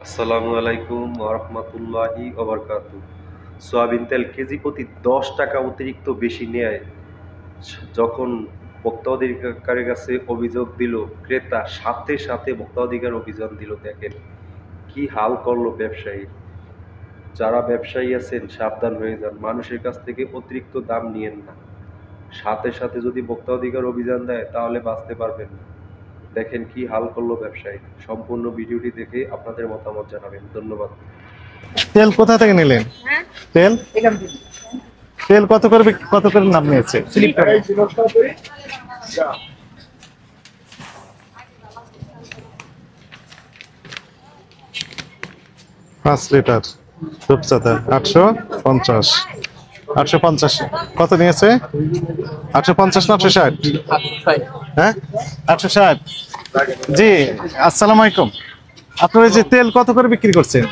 আসসালামু আলাইকুম ওয়া রাহমাতুল্লাহি ওয়া বারাকাতুহু। সয়াবিন তেল কেজি প্রতি ১০ টাকা অতিরিক্ত বেশি নেয়। যখন ভোক্তা অধিকারের কাছে অভিযোগ দিল ক্রেতা, সাথে সাথে ভোক্তা অধিকার অভিযান দিল। দেখেন কি হাল করলো ব্যবসায়ী। যারা ব্যবসায়ী আছেন সাবধান হয়ে যান, মানুষের কাছ থেকে অতিরিক্ত দাম নিয়েন না। সাথে সাথে যদি ভোক্তা অধিকার অভিযান দেয় তাহলে বাঁচতে পারবেন না। দেখেন কি হাল করলো ব্যবসায়ী। সম্পূর্ণ ভিডিওটি দেখে আপনাদের মতামত জানাবেন। ধন্যবাদ। তেল কোথা থেকে নিলেন? তেল তেল কত করে নাম নিয়েছে? 5 লিটার রূপচাঁদা 850। কত নিয়েছে? 850 না 860? হ্যাঁ 860। জি আসসালামু আলাইকুম। আপনারা যে তেল কত করে বিক্রি করছেন?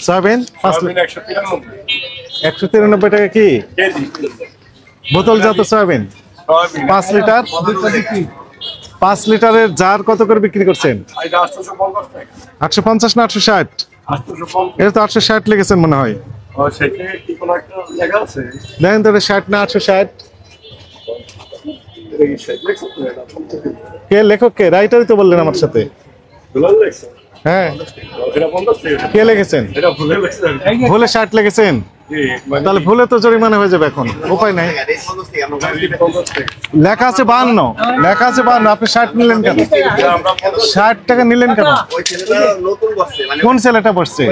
সয়াবিন 193 টাকা কি বোতলজাত সয়াবিন? 5 লিটার 5 লিটারের জার কত করে বিক্রি করছেন? 850 না 860? এটা তো 860 লেগেছেন মনে হয়। দেখেন তো 60 না 860? কে লেখক, কে রাইটারই তো বললেন আমার সাথে। হ্যাঁ কে লিখেছেন? ভুলে 60 লিখেছেন? তাহলে ভুলে তো জরিমানা হয়ে যাবে, এখন উপায় নাই। লেখা আছে 52, লেখা আছে 52। আপনি 60 নিলেন কেন? 60 টাকা নিলেন কেন? কোন ছেলেটা বসছে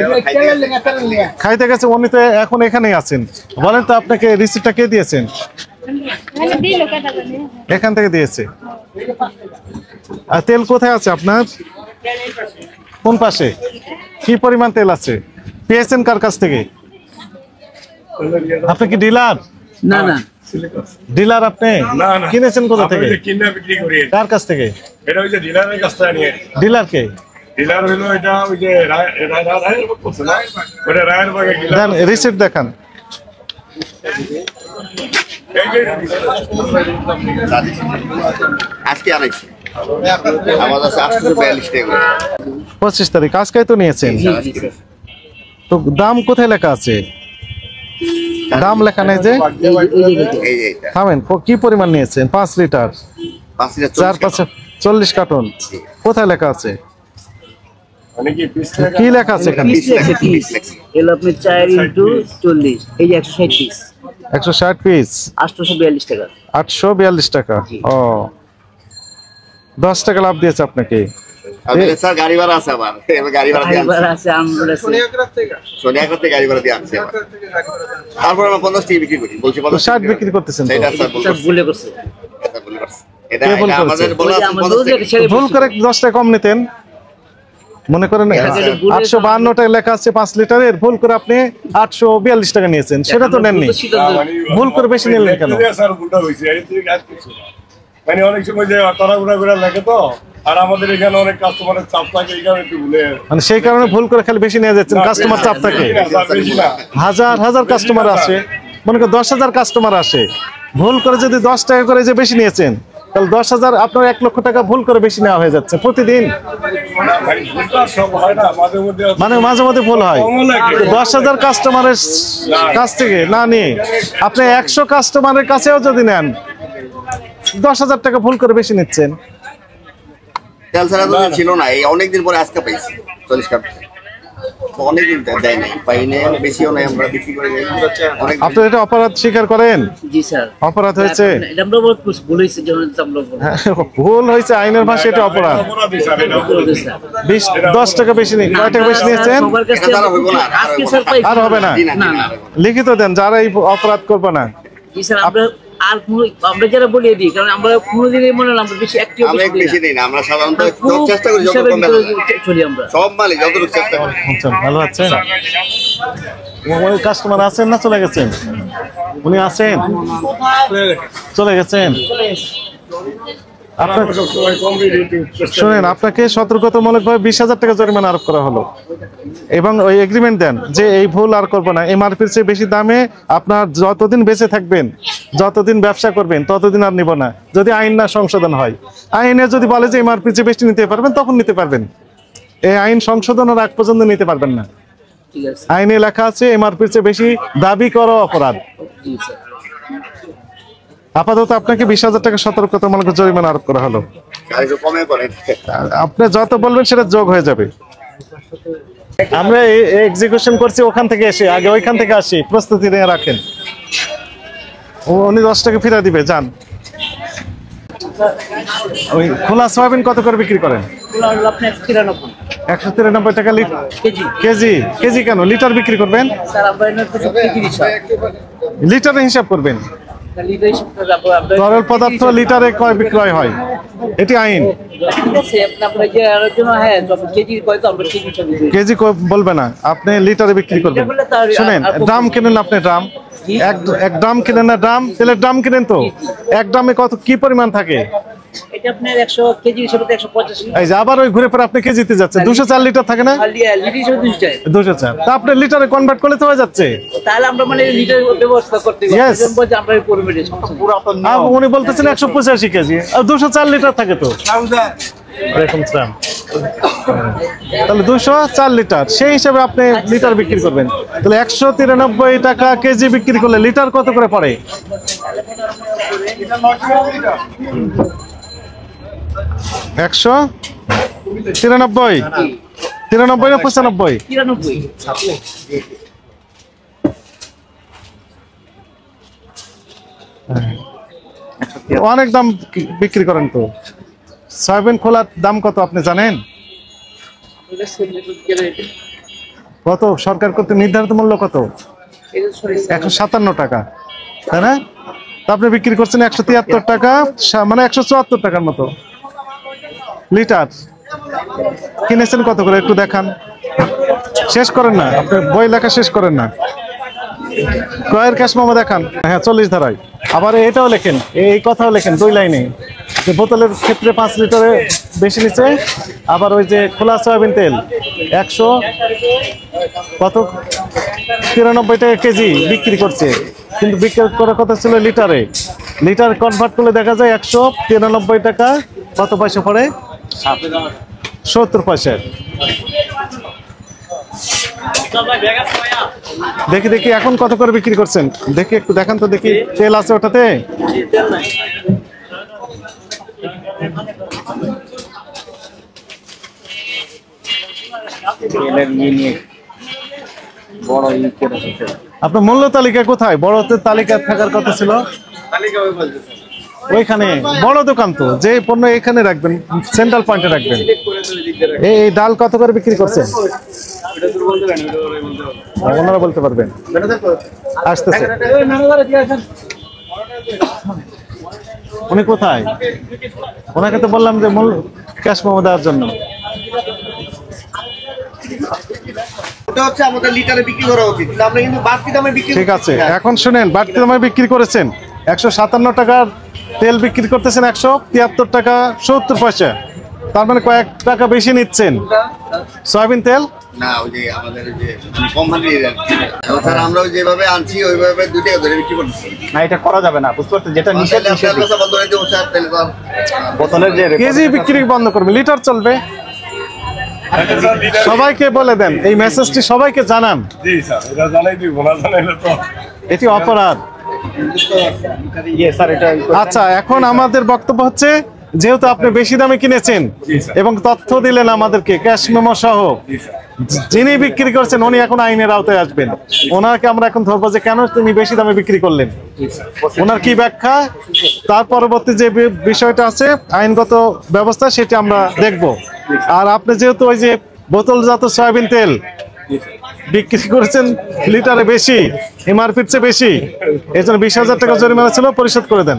খাইতে গেছে? উনি তো এখন এখানেই আছেন। বলেন তো আপনাকে রিসিপ্টটা কে দিয়েছেন? এখান থেকে দিয়েছে। আর তেল কোথায় আছে আপনার? কোন পাশে? কি পরিমাণ তেল আছে? পেয়েছেন কার কাছ থেকে? আপনি কি ডিলার? না না ডিলার আপনি? কিনেছেন কোথা থেকে? কিনা বিক্রি করি। কার কাছ থেকে? এটা ওই যে ডিলারের কাছ থেকে নিয়ে। ডিলার কে? ডিলার হলো এটা ওই যে রায়ের বাগ করছে না, ওটা রায়ের বাগে ডিলার। দেন রিসিপ্ট দেখান। আজকে আনাইছি আমার কাছে 842 টাকা। 25 তারিখ আজকে তো নিয়েছেন। তো দাম কোথায় লেখা আছে? দাম লেখা নেই যে। এই যে এটা থামেন, কি পরিমাণ নিয়েছেন? 5 লিটার 5 লিটার 40 কার্টন। কোথায় লেখা আছে? মানে কি পিস কি লেখা আছে এখানে? এলো আপনি 4 × 40, এই যে 160 পিস, 160 পিস 842 টাকা। 842 টাকা। ও 10 টাকা লাভ দিয়েছে আপনাকে। আমাদের স্যার গাড়ি ভাড়া আছে, আবার গাড়ি ভাড়া দিয়ে এবার আছে আমরা সোনিয়া থেকে গাড়ি ভাড়া দিয়ে আনছে। তারপর আমরা 50 টাকা বিক্রি করি, বলছি 60 60 বিক্রি করতেছেন তো? এটা স্যার সব ভুলে করছে। এটা কে ভুল আমাদের করেছে? বলা আছে 50 টাকা। ভুল করে 10 টাকা কম নিতেন মনে করেন। 852 টাকা লেখা আছে 5 লিটারের, ভুল করে আপনি 842 টাকা নিয়েছেন, সেটা তো নেননি। ভুল করে বেশি নিলেন কেন? স্যার ভুলটা হইছে এই থেকে আজ কিছু না। মানে অনেক সময় যে তাড়াহুড়া করে লেখে তো, আর আমাদের এখানে অনেক কাস্টমারের চাপ থাকে, এই কারণে একটু ভুলে মানে সেই কারণে ভুল করে খালি বেশি নিয়ে যাচ্ছেন। কাস্টমার চাপ থাকে, বেশি না। হাজার হাজার কাস্টমার আসে, মনে করেন 10,000 কাস্টমার আসে। ভুল করে যদি 10 টাকা করে যে বেশি নিয়েছেন, তাহলে 10,000 আপনার 1 লক্ষ টাকা ভুল করে বেশি নেওয়া হয়ে যাচ্ছে প্রতিদিন। ভাই ভুলটা সব হয় না, মাঝে মধ্যে মানে মাঝে মধ্যে ভুল হয়। 10,000 কাস্টমারের কাছ থেকে না নিয়ে আপনি 100 কাস্টমারের কাছেও যদি নেন, 10,000 টাকা ভুল করে বেশি নিচ্ছেন। তেল ছাড়া তো ছিল না, এই অনেকদিন পরে আজকে পাইছি 40 টাকা। অনেকদিন দেয় নাই, পাই নাই, বেশিও নাই, আমরা বিক্রি করে যাই অনেক। আপনি এটা অপরাধ স্বীকার করেন? জি স্যার, অপরাধ হয়েছে। এটা আমরা বহুত ভুল হয়েছে, যেমন আমরা ভুল হয়েছে, আইনের ভাষায় এটা অপরাধ। অপরাধী স্যার, এটা 10 টাকা বেশি নিয়ে কয় টাকা বেশি নিয়েছেন? সবার কাছে এটা তারা হইবো না, আজকে স্যার পাই আর হবে না। না না লিখিত দেন, যারা এই অপরাধ করবে না। জি স্যার, আমরা যারা বলিয়ে দিই, কারণ আমরা কোনোদিনই মনে না আমরা বেশি অ্যাক্টিভ আমরা বেশি নেই না, আমরা সাধারণত চেষ্টা করি যত কম চলি আমরা সব মালে যতটুকু চেষ্টা করি। আচ্ছা, ভালো আছেন? ওই কাস্টমার আছেন না চলে গেছেন? উনি আছেন, চলে গেছেন। আপনার শুনেন, আপনাকে সতর্কতামূলকভাবে 20,000 টাকা জরিমানা আরোপ করা হলো এবং ওই এগ্রিমেন্ট দেন যে এই ভুল আর করবো না। এমআরপির চেয়ে বেশি দামে আপনার যতদিন বেঁচে থাকবেন, যতদিন ব্যবসা করবেন, ততদিন আর নিব না, যদি আইন না সংশোধন হয়। আইনে যদি বলে যে এমআরপির চেয়ে বেশি নিতে পারবেন, তখন নিতে পারবেন। এই আইন সংশোধনের আগ পর্যন্ত নিতে পারবেন না। ঠিক আছে। আইনে লেখা আছে এমআরপির চেয়ে বেশি দাবি করা অপরাধ। জি স্যার। আপাতত আপনাকে 20,000 টাকা সতর্কতামূলক জরিমানা আরোপ করা হলো। আর একটু কমে করেন। আপনি যত বলবেন সেটা যোগ হয়ে যাবে। আমরা এক্সিকিউশন করছি ওখান থেকে এসে, আগে ওইখান থেকে আসি, প্রস্তুতি নিয়ে রাখেন। উনি 10 টাকা ফিরে দিবে, যান। ওই খোলা সয়াবিন কত করে বিক্রি করেন? এগুলো হলো আপনার 193 193 টাকা কেজি। কেজি। কেজি কেন, লিটার বিক্রি করবেন? স্যার আমরা এনে তো কেজি হিসাব। লিটারে হিসাব করবেন। লিটার হিসাব করে আমরা তরল পদার্থ লিটারে কয় বিক্রয় হয়, এটি আইন। ঠিক আছে, আপনার যে আর জন্য হ্যাঁ কেজি কয় তো আমরা কেজি হিসাব দিই। কেজি বলবে না, আপনি লিটারে বিক্রি করবেন। শুনেন, ড্রাম কিনেন আপনি, ড্রাম এক ড্রাম কিনেন না, ড্রাম তেলের ড্রাম কিনেন তো, এক ড্রামে কত কি পরিমাণ থাকে? এটা আপনার 100 কেজি হিসাবে 185। এই যে আবার ওই ঘুরে পরে আপনি কেজিতে যাচ্ছে, 204 লিটার থাকে না? লিটার হিসাবে 204, তা আপনি লিটারে কনভার্ট করলে তো হয়ে যাচ্ছে। তাহলে আমরা মানে লিটার ব্যবস্থা করতে Yes. পারি, আমরা করব এটা সমস্যা নেই। উনি বলতেছেন 185 কেজি, আর 204 লিটার থাকে তো। এরকম দাম। তাহলে 204 লিটার, সেই হিসাবে আপনি লিটার বিক্রি করবেন। তাহলে 193 টাকা কেজি বিক্রি করলে লিটার কত করে পড়ে? 193, 93 না 95? 93। অনেক দাম বিক্রি করেন তো। সয়াবিন খোলার দাম কত আপনি জানেন? কত সরকার কর্তৃক নির্ধারিত মূল্য কত? 157 টাকা, তাই না? তা আপনি বিক্রি করছেন 173 টাকা, মানে 174 টাকার মতো লিটার। কিনেছেন কত করে একটু দেখান। শেষ করেন না, আপনি বই লেখা শেষ করেন না। ক্রয়ের ক্যাশ মেমো দেখান। হ্যাঁ, 40 ধারায়। আবার এটাও লেখেন, এই কথাও লেখেন 2 লাইনে, যে বোতলের ক্ষেত্রে 5 লিটারে বেশি নিচ্ছে। আবার ওই যে খোলা সয়াবিন তেল 100 কত 93 টাকা কেজি বিক্রি করছে, কিন্তু বিক্রি করার কথা ছিল লিটারে। লিটার কনভার্ট করলে দেখা যায় 193 টাকা কত পয়সা পড়ে? 70 পয়সা। দেখি দেখি এখন কত করে বিক্রি করছেন, দেখি একটু দেখান তো দেখি। তেল আছে ওটাতে? আপনার মূল্য তালিকা কোথায়? বড় তালিকা থাকার কথা ছিল ওইখানে। বড় দোকান তো, যে পণ্য এখানে রাখবেন, সেন্ট্রাল পয়েন্টে রাখবেন। এই ডাল কত করে বিক্রি করছেন? ওনারা বলতে পারবেন। আসতেছে। উনি কোথায়? ওনাকে তো বললাম যে মূল ক্যাশ মেমো দেওয়ার জন্য। ওটা হচ্ছে আমাদের লিটারে বিক্রি করা উচিত, আমরা কিন্তু বাড়তি দামে বিক্রি। ঠিক আছে, এখন শুনেন, বাড়তি দামে বিক্রি করেছেন 157 টাকার তেল বিক্রি করতেছেন 173 টাকা 70 পয়সা, তার মানে কয়েক টাকা বেশি নিচ্ছেন। সয়াবিন তেল না, ওই যে আমাদের যে কোম্পানির, স্যার আমরা যেভাবে আনছি ওইভাবে 2 টাকা ধরে বিক্রি করছি। না, এটা করা যাবে না, বুঝতে পারছেন? যেটা নিষেধ বন্ধ করে দেবো স্যার, তাহলে তো বোতলের যে কেজি বিক্রি বন্ধ করবে, লিটার চলবে। সবাইকে বলে দেন, এই মেসেজটি সবাইকে জানান। জি স্যার, এটা জানাই দিব, না জানাইলে তো এটি অপরাধ। স্যার এটা আচ্ছা, এখন আমাদের বক্তব্য হচ্ছে, যেহেতু আপনি বেশি দামে কিনেছেন এবং তথ্য দিলেন আমাদেরকে ক্যাশ মেমো সহ, যিনি বিক্রি করছেন উনি এখন আইনের আওতায় আসবেন। ওনাকে আমরা এখন ধরবো যে কেন তিনি বেশি দামে বিক্রি করলেন, ওনার কি ব্যাখ্যা, তার পরবর্তী যে বিষয়টা আছে আইনগত ব্যবস্থা সেটা আমরা দেখব। আর আপনি যেহেতু ওই যে বোতলজাত সয়াবিন তেল বিক্রি করেছেন লিটারে বেশি, এমআরপির চেয়ে বেশি, এই জন্য 20,000 টাকা জরিমানা ছিল, পরিশোধ করে দেন।